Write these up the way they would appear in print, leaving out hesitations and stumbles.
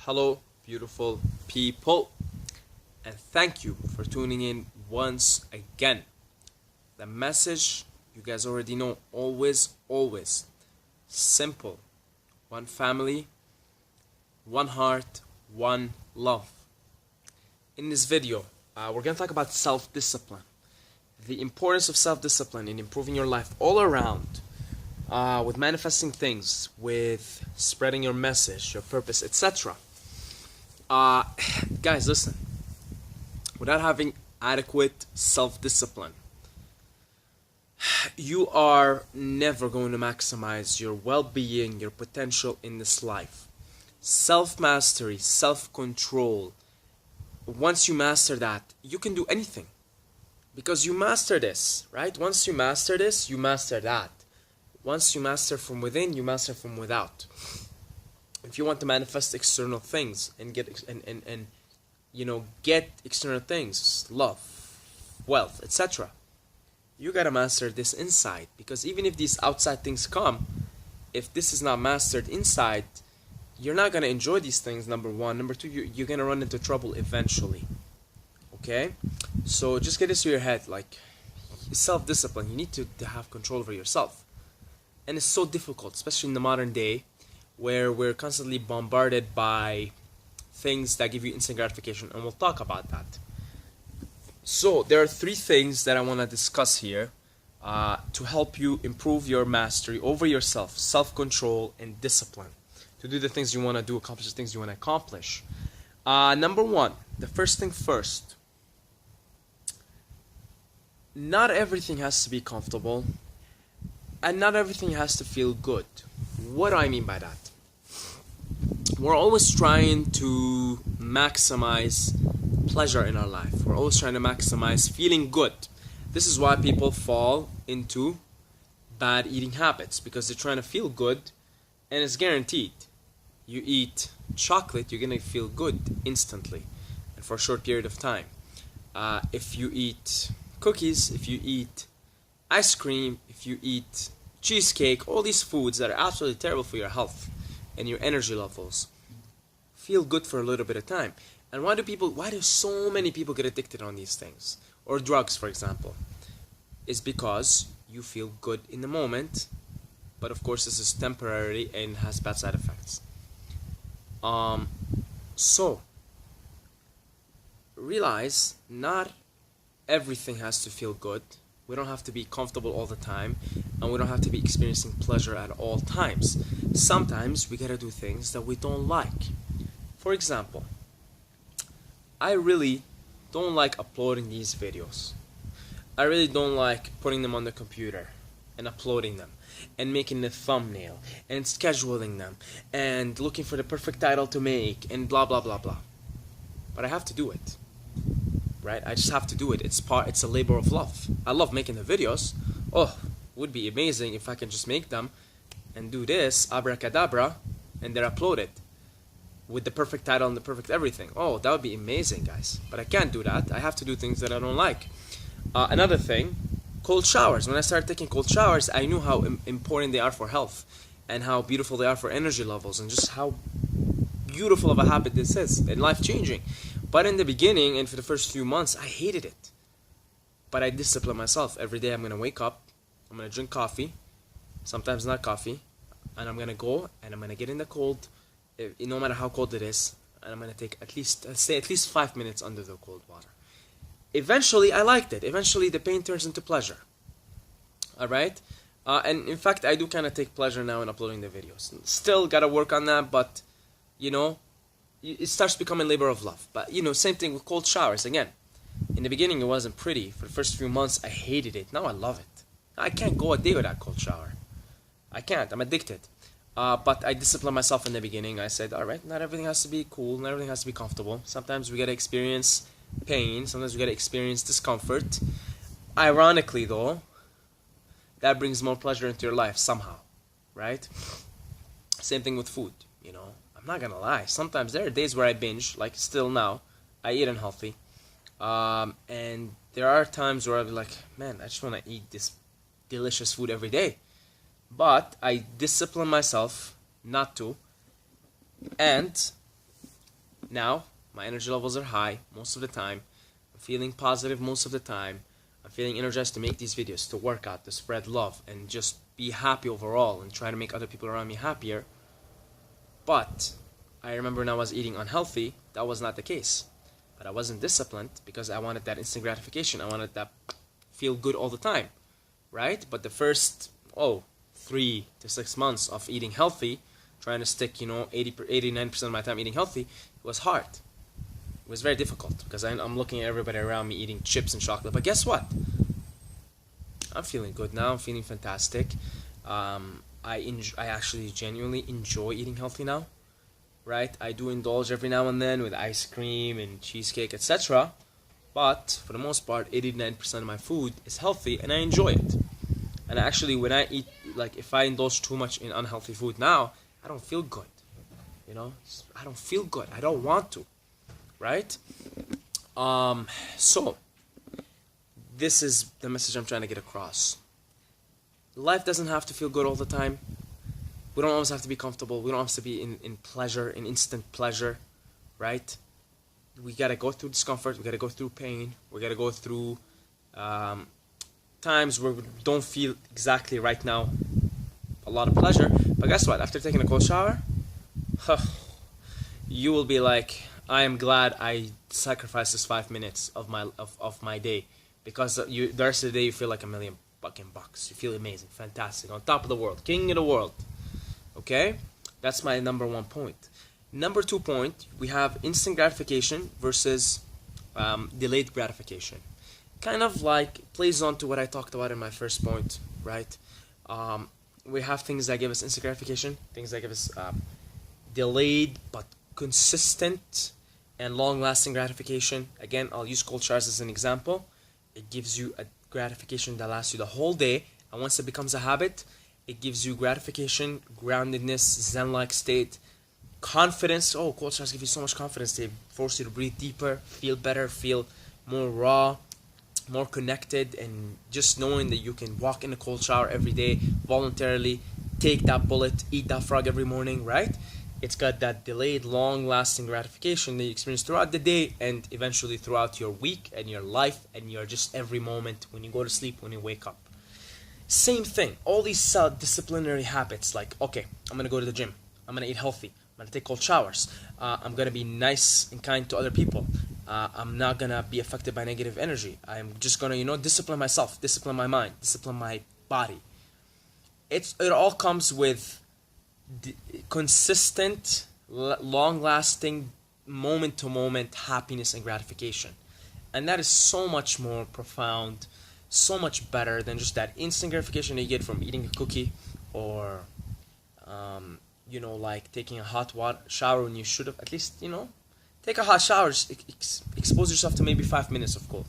Hello, beautiful people, and thank you for tuning in once again. The message you guys already know, always simple: one family, one heart, one love. In this video, we're gonna talk about self discipline, the importance of self discipline in improving your life all around. With manifesting things, with spreading your message, your purpose, etc. Uh, Guys, listen. Without having adequate self-discipline, you are never going to maximize your well-being, your potential in this life. Self-mastery, self-control. Once you master that, you can do anything. Because you master this, right? Once you master this, you master that. Once you master from within, you master from without. If you want to manifest external things and get external things, love, wealth, etc., you gotta master this inside. Because even if these outside things come, if this is not mastered inside, you're not gonna enjoy these things. Number one. Number two, you're gonna run into trouble eventually. Okay, so just get this to your head. Like, self-discipline, you need to have control over yourself. And it's so difficult, especially in the modern day, where we're constantly bombarded by things that give you instant gratification, and we'll talk about that. So there are three things that I want to discuss here to help you improve your mastery over yourself, self-control, and discipline to do the things you want to do, accomplish the things you want to accomplish. Number one, the first thing first. Not everything has to be comfortable, and not everything has to feel good. What do I mean by that? We're always trying to maximize pleasure in our life. We're always trying to maximize feeling good. This is why people fall into bad eating habits, because they're trying to feel good, and it's guaranteed. You eat chocolate, you're going to feel good instantly and for a short period of time. If you eat cookies, if you eat ice cream, if you eat cheesecake, all these foods that are absolutely terrible for your health and your energy levels, feel good for a little bit of time. And why do so many people get addicted on these things? Or drugs, for example. Is because you feel good in the moment, but of course this is temporary and has bad side effects. So realize not everything has to feel good. We don't have to be comfortable all the time, and we don't have to be experiencing pleasure at all times. Sometimes we gotta do things that we don't like. For example, I really don't like uploading these videos. I really don't like putting them on the computer and uploading them and making the thumbnail and scheduling them and looking for the perfect title to make and blah blah blah blah. But I have to do it. Right? I just have to do it. It's a labor of love. I love making the videos. Oh, would be amazing if I can just make them and do this, abracadabra, and they're uploaded with the perfect title and the perfect everything. Oh, that would be amazing, guys. But I can't do that. I have to do things that I don't like. Another thing, cold showers. When I started taking cold showers, I knew how important they are for health and how beautiful they are for energy levels and just how beautiful of a habit this is and life-changing. But in the beginning and for the first few months, I hated it. But I disciplined myself. Every day I'm going to wake up, I'm going to drink coffee, sometimes not coffee, and I'm going to go and I'm going to get in the cold, no matter how cold it is, and I'm going to take at least 5 minutes under the cold water. Eventually, I liked it. Eventually, the pain turns into pleasure. Alright? And in fact, I do kind of take pleasure now in uploading the videos. Still got to work on that, but, it starts becoming labor of love. But, same thing with cold showers. Again, in the beginning, it wasn't pretty. For the first few months, I hated it. Now I love it. I can't go a day without cold shower. I can't. I'm addicted. But I disciplined myself in the beginning. I said, alright, not everything has to be cool. Not everything has to be comfortable. Sometimes we got to experience pain. Sometimes we got to experience discomfort. Ironically, though, that brings more pleasure into your life somehow. Right? Same thing with food, I'm not gonna lie. Sometimes there are days where I binge, like still now. I eat unhealthy. And there are times where I'll be like, man, I just want to eat this delicious food every day. But I discipline myself not to. And Now, my energy levels are high most of the time. I'm feeling positive most of the time. I'm feeling energized to make these videos, to work out, to spread love, and just be happy overall and try to make other people around me happier. But I remember when I was eating unhealthy, that was not the case. But I wasn't disciplined because I wanted that instant gratification. I wanted that feel good all the time, right? But the first, 3 to 6 months of eating healthy, trying to stick, 89% of my time eating healthy, it was hard. It was very difficult because I'm looking at everybody around me eating chips and chocolate. But guess what? I'm feeling good now. I'm feeling fantastic. I actually genuinely enjoy eating healthy now, right? I do indulge every now and then with ice cream and cheesecake, etc. But for the most part, 89% of my food is healthy and I enjoy it. And actually, when I eat, like if I indulge too much in unhealthy food now, I don't feel good. I don't feel good. I don't want to, right? So this is the message I'm trying to get across. Life doesn't have to feel good all the time. We don't always have to be comfortable. We don't have to be in pleasure, in instant pleasure, right? We gotta go through discomfort. We gotta go through pain. We gotta go through times where we don't feel exactly right now a lot of pleasure. But guess what? After taking a cold shower, you will be like, I am glad I sacrificed this 5 minutes of my day, because the rest of the day you feel like $1,000,000 fucking bucks. You feel amazing, fantastic, on top of the world, king of the world. Okay, that's my number 1 point. Number 2 point, we have instant gratification versus delayed gratification. Kind of like plays on to what I talked about in my first point, right? We have things that give us instant gratification, things that give us delayed but consistent and long-lasting gratification. Again, I'll use cold showers as an example. It gives you a gratification that lasts you the whole day, and once it becomes a habit, it gives you gratification, groundedness, zen-like state, confidence. Oh, cold showers give you so much confidence. They force you to breathe deeper, feel better, feel more raw, more connected, and just knowing that you can walk in a cold shower every day voluntarily, take that bullet, eat that frog every morning, right? It's got that delayed, long-lasting gratification that you experience throughout the day and eventually throughout your week and your life and your just every moment when you go to sleep, when you wake up. Same thing. All these disciplinary habits, like, okay, I'm going to go to the gym. I'm going to eat healthy. I'm going to take cold showers. I'm going to be nice and kind to other people. I'm not going to be affected by negative energy. I'm just going to, discipline myself, discipline my mind, discipline my body. It all comes with consistent, long-lasting, moment-to-moment happiness and gratification. And that is so much more profound, so much better than just that instant gratification that you get from eating a cookie or, like taking a hot shower when you should have at least, take a hot shower, just expose yourself to maybe 5 minutes of cold,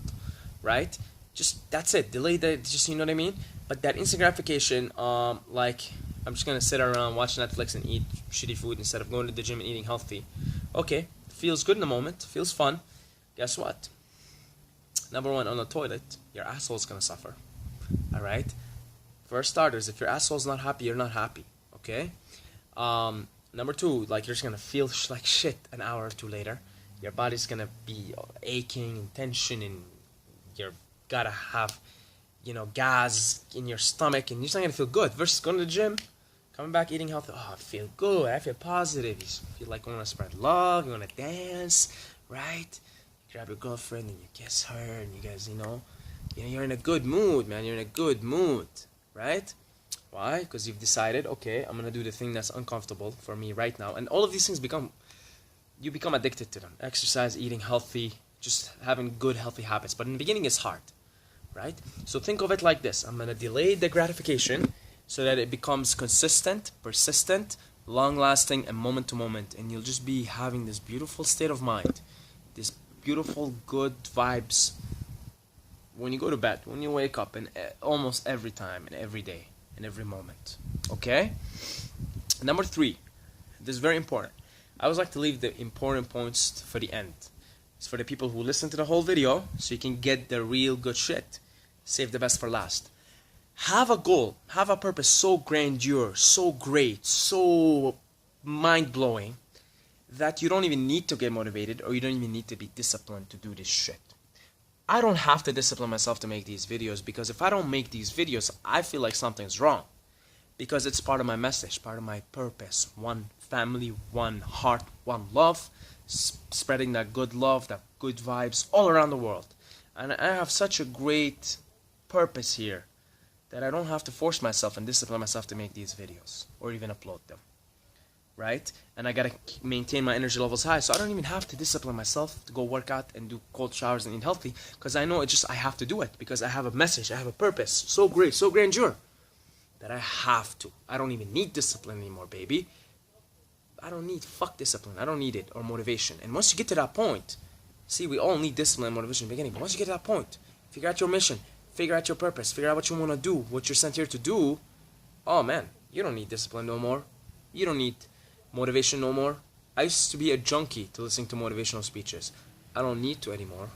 right? Just, that's it. Delay that, just, you know what I mean? But that instant gratification, like, I'm just going to sit around, watch Netflix, and eat shitty food instead of going to the gym and eating healthy. Okay, feels good in the moment, feels fun. Guess what? Number 1, on the toilet, your asshole's going to suffer. Alright? For starters, if your asshole's not happy, you're not happy. Okay? Number 2, like, you're just going to feel like shit an hour or 2 later. Your body's going to be aching and tension, and you're got to have, gas in your stomach, and you're just not going to feel good. Versus going to the gym, coming back, eating healthy. Oh, I feel good. I feel positive. You feel like you want to spread love. You want to dance, right? You grab your girlfriend and you kiss her, and you guys, you're in a good mood, man. You're in a good mood, right? Why? Because you've decided, okay, I'm gonna do the thing that's uncomfortable for me right now, and all of these things you become addicted to them. Exercise, eating healthy, just having good, healthy habits. But in the beginning, it's hard, right? So think of it like this: I'm gonna delay the gratification so that it becomes consistent, persistent, long-lasting, and moment-to-moment, and you'll just be having this beautiful state of mind, this beautiful, good vibes when you go to bed, when you wake up, and almost every time, and every day, and every moment. Okay? Number 3, this is very important. I always like to leave the important points for the end. It's for the people who listen to the whole video, so you can get the real good shit. Save the best for last. Have a goal, have a purpose so grandeur, so great, so mind-blowing, that you don't even need to get motivated, or you don't even need to be disciplined to do this shit. I don't have to discipline myself to make these videos, because if I don't make these videos, I feel like something's wrong. Because it's part of my message, part of my purpose. One family, one heart, one love, spreading that good love, that good vibes all around the world. And I have such a great purpose here that I don't have to force myself and discipline myself to make these videos or even upload them, right? And I gotta maintain my energy levels high, so I don't even have to discipline myself to go work out and do cold showers and eat healthy, because I know I have to do it, because I have a message, I have a purpose so great, so grandeur, that I have to. I don't even need discipline anymore, baby. I don't need discipline. I don't need it, or motivation. And once you get to that point, see, we all need discipline and motivation in the beginning, but once you get to that point, figure out your mission, figure out your purpose, figure out what you want to do, what you're sent here to do. Oh man, you don't need discipline no more. You don't need motivation no more. I used to be a junkie to listening to motivational speeches. I don't need to anymore,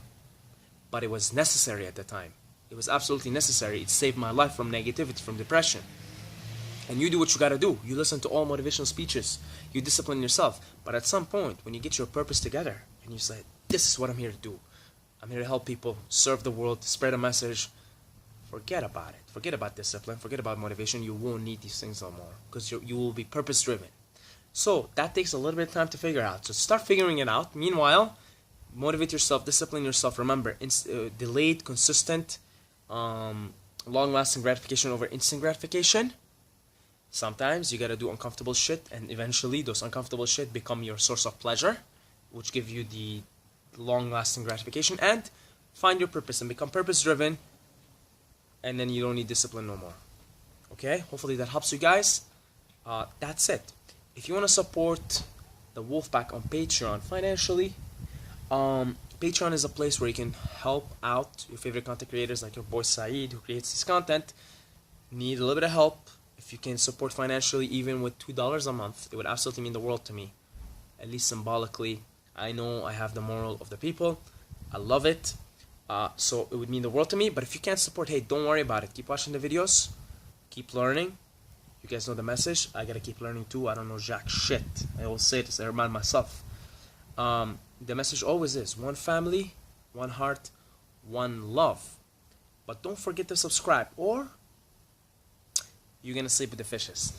but it was necessary at the time. It was absolutely necessary. It saved my life from negativity, from depression. And you do what you gotta do. You listen to all motivational speeches. You discipline yourself. But at some point, when you get your purpose together, and you say, this is what I'm here to do. I'm here to help people, serve the world, spread a message. Forget about it. Forget about discipline. Forget about motivation. You won't need these things no more, because you will be purpose-driven. So that takes a little bit of time to figure out. So start figuring it out. Meanwhile, motivate yourself, discipline yourself. Remember, delayed, consistent, long-lasting gratification over instant gratification. Sometimes you gotta do uncomfortable shit, and eventually those uncomfortable shit become your source of pleasure, which give you the long-lasting gratification. And find your purpose and become purpose-driven, and then you don't need discipline no more. Okay? Hopefully that helps you guys. That's it. If you want to support the Wolfpack on Patreon financially, Patreon is a place where you can help out your favorite content creators like your boy Saeed, who creates this content. Need a little bit of help. If you can support financially, even with $2 a month, it would absolutely mean the world to me. At least symbolically. I know I have the moral of the people. I love it. So it would mean the world to me. But if you can't support, hey, don't worry about it. Keep watching the videos. Keep learning. You guys know the message. I gotta keep learning too. I don't know jack shit. I always say this. I remind myself. The message always is one family, one heart, one love. But don't forget to subscribe, or you're gonna sleep with the fishes.